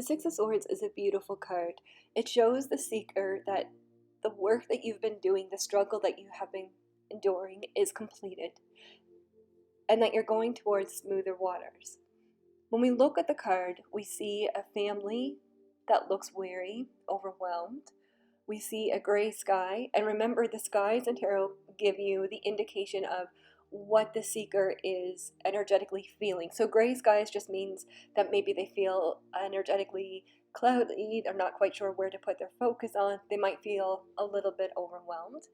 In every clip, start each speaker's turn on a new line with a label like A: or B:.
A: The Six of Swords is a beautiful card. It shows the seeker that the work that you've been doing, the struggle that you have been enduring is completed, and that you're going towards smoother waters. When we look at the card, we see a family that looks weary, overwhelmed. We see a gray sky, and remember, the skies in tarot give you the indication of what the seeker is energetically feeling. So gray skies just means that maybe they feel energetically cloudy, they're not quite sure where to put their focus on, they might feel a little bit overwhelmed.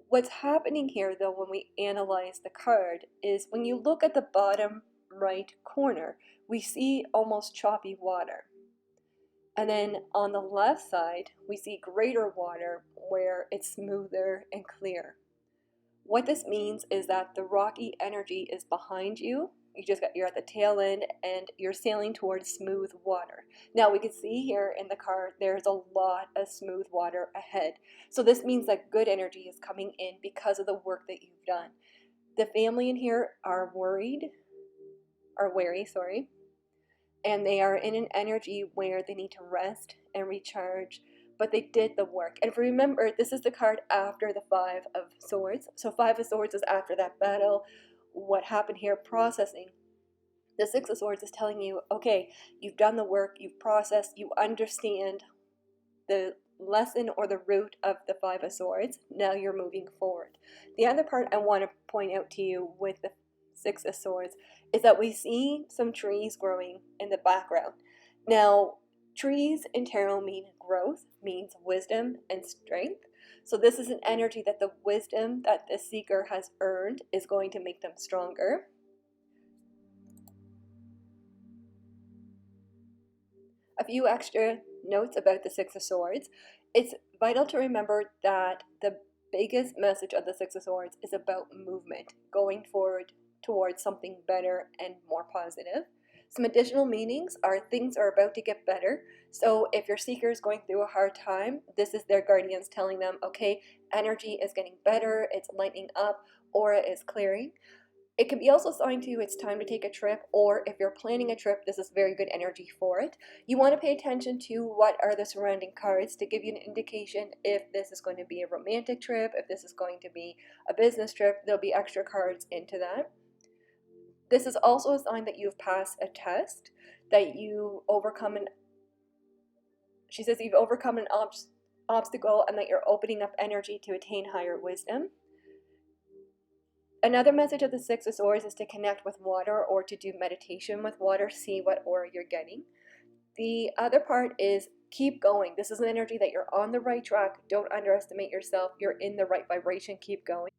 A: What's happening here, though, when we analyze the card is when you look at the bottom right corner, we see almost choppy water. And then on the left side, we see greater water where it's smoother and clear. What this means is that the rocky energy is behind you. You're at the tail end and you're sailing towards smooth water. Now we can see here in the card, there's a lot of smooth water ahead. So this means that good energy is coming in because of the work that you've done. The family in here are wary, and they are in an energy where they need to rest and recharge, but they did the work. And remember, this is the card after the Five of Swords. So Five of Swords is after that battle, what happened here, processing. The Six of Swords is telling you, okay, you've done the work, you've processed, you understand the lesson or the root of the Five of Swords. Now you're moving forward. The other part I want to point out to you with the Six of Swords is that we see some trees growing in the background. Now, trees in tarot mean growth, means wisdom and strength. So this is an energy that the wisdom that the seeker has earned is going to make them stronger. A few extra notes about the Six of Swords. It's vital to remember that the biggest message of the Six of Swords is about movement, going forward towards something better and more positive. Some additional meanings are things are about to get better. So if your seeker is going through a hard time, this is their guardians telling them, okay, energy is getting better, it's lightening up, aura is clearing. It can be also a sign to you it's time to take a trip, or if you're planning a trip, this is very good energy for it. You want to pay attention to what are the surrounding cards to give you an indication if this is going to be a romantic trip, if this is going to be a business trip. There'll be extra cards into that. This is also a sign that you've passed a test, that you overcome she says you've overcome an obstacle and that you're opening up energy to attain higher wisdom. Another message of the Six of Swords is to connect with water or to do meditation with water, see what aura you're getting. The other part is keep going. This is an energy that you're on the right track. Don't underestimate yourself. You're in the right vibration. Keep going.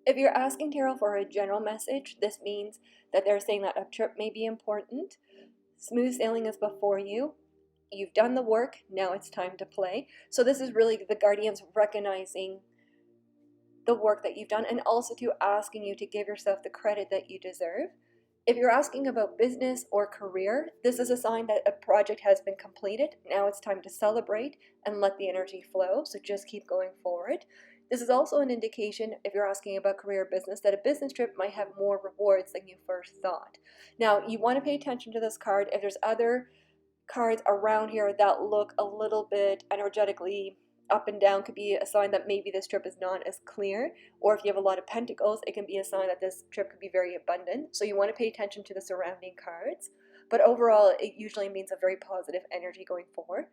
A: If you're asking tarot for a general message, this means that they're saying that a trip may be important. Smooth sailing is before you. You've done the work. Now it's time to play. So this is really the guardians recognizing the work that you've done and also to asking you to give yourself the credit that you deserve. If you're asking about business or career, this is a sign that a project has been completed. Now it's time to celebrate and let the energy flow. So just keep going forward. This is also an indication, if you're asking about career or business, that a business trip might have more rewards than you first thought. Now, you want to pay attention to this card. If there's other cards around here that look a little bit energetically up and down, could be a sign that maybe this trip is not as clear. Or if you have a lot of pentacles, it can be a sign that this trip could be very abundant. So you want to pay attention to the surrounding cards. But overall, it usually means a very positive energy going forward.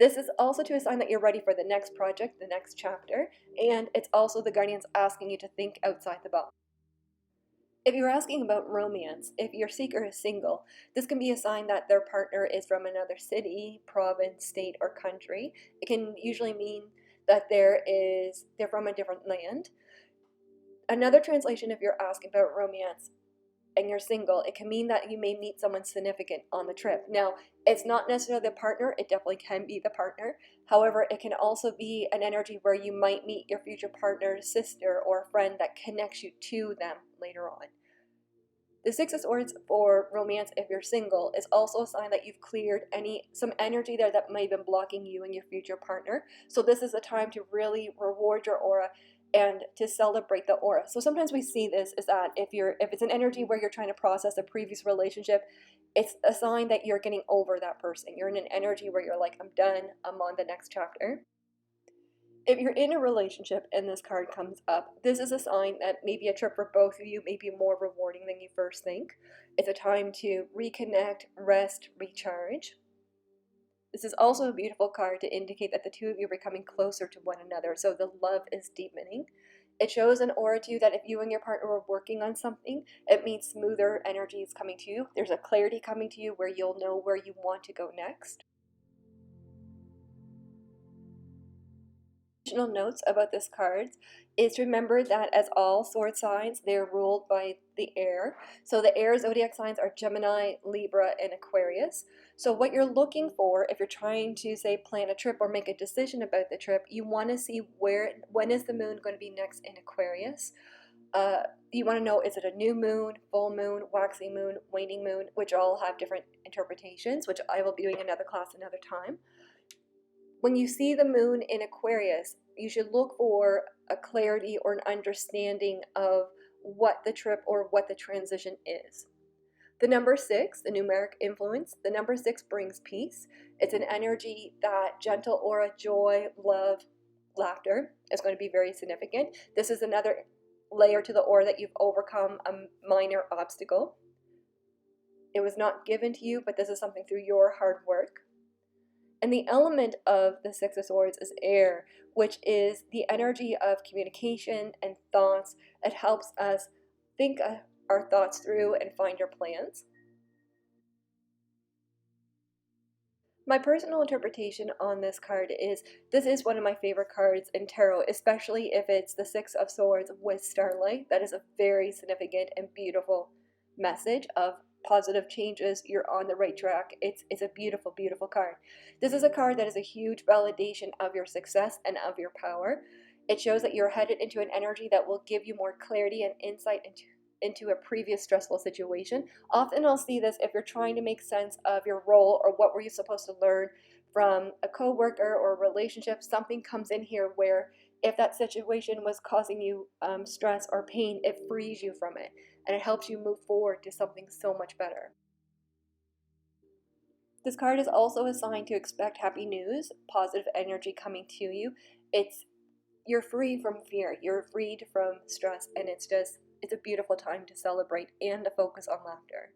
A: This is also to a sign that you're ready for the next project, the next chapter, and it's also the guardians asking you to think outside the box. If you're asking about romance, if your seeker is single, this can be a sign that their partner is from another city, province, state, or country. It can usually mean that they're from a different land. Another translation, if you're asking about romance and you're single, it can mean that you may meet someone significant on the trip. Now, it's not necessarily the partner, it definitely can be the partner. However, it can also be an energy where you might meet your future partner's sister or a friend that connects you to them later on. The Six of Swords for romance, if you're single, is also a sign that you've cleared some energy there that may have been blocking you and your future partner. So this is a time to really reward your aura and to celebrate the aura. So sometimes we see this is that if it's an energy where you're trying to process a previous relationship, it's a sign that you're getting over that person. You're in an energy where you're like, I'm done, I'm on the next chapter. If you're in a relationship and this card comes up, this is a sign that maybe a trip for both of you may be more rewarding than you first think. It's a time to reconnect, rest, recharge. This is also a beautiful card to indicate that the two of you are becoming closer to one another, so the love is deepening. It shows an aura to you that if you and your partner are working on something, it means smoother energies coming to you. There's a clarity coming to you where you'll know where you want to go next. Additional notes about this card is remember that as all sword signs, they're ruled by the air. So the air zodiac signs are Gemini, Libra, and Aquarius. So what you're looking for if you're trying to say plan a trip or make a decision about the trip, you want to see when is the moon going to be next in Aquarius. You want to know, is it a new moon, full moon, waxing moon, waning moon, which all have different interpretations, which I will be doing another class another time. When you see the moon in Aquarius, you should look for a clarity or an understanding of what the trip or what the transition is. The number 6, the numeric influence, the number 6 brings peace. It's an energy that gentle aura, joy, love, laughter is going to be very significant. This is another layer to the aura that you've overcome a minor obstacle. It was not given to you, but this is something through your hard work. And the element of the Six of Swords is air, which is the energy of communication and thoughts. It helps us think our thoughts through and find our plans. My personal interpretation on this card is this is one of my favorite cards in tarot, especially if it's the Six of Swords with Starlight. That is a very significant and beautiful message of positive changes. You're on the right track. It's a beautiful, beautiful card. This is a card that is a huge validation of your success and of your power. It shows that you're headed into an energy that will give you more clarity and insight into a previous stressful situation. Often I'll see this if you're trying to make sense of your role or what were you supposed to learn from a coworker or a relationship. Something comes in here where if that situation was causing you stress or pain, it frees you from it and it helps you move forward to something so much better. This card is also a sign to expect happy news, positive energy coming to you. You're free from fear, you're freed from stress, and it's a beautiful time to celebrate and to focus on laughter.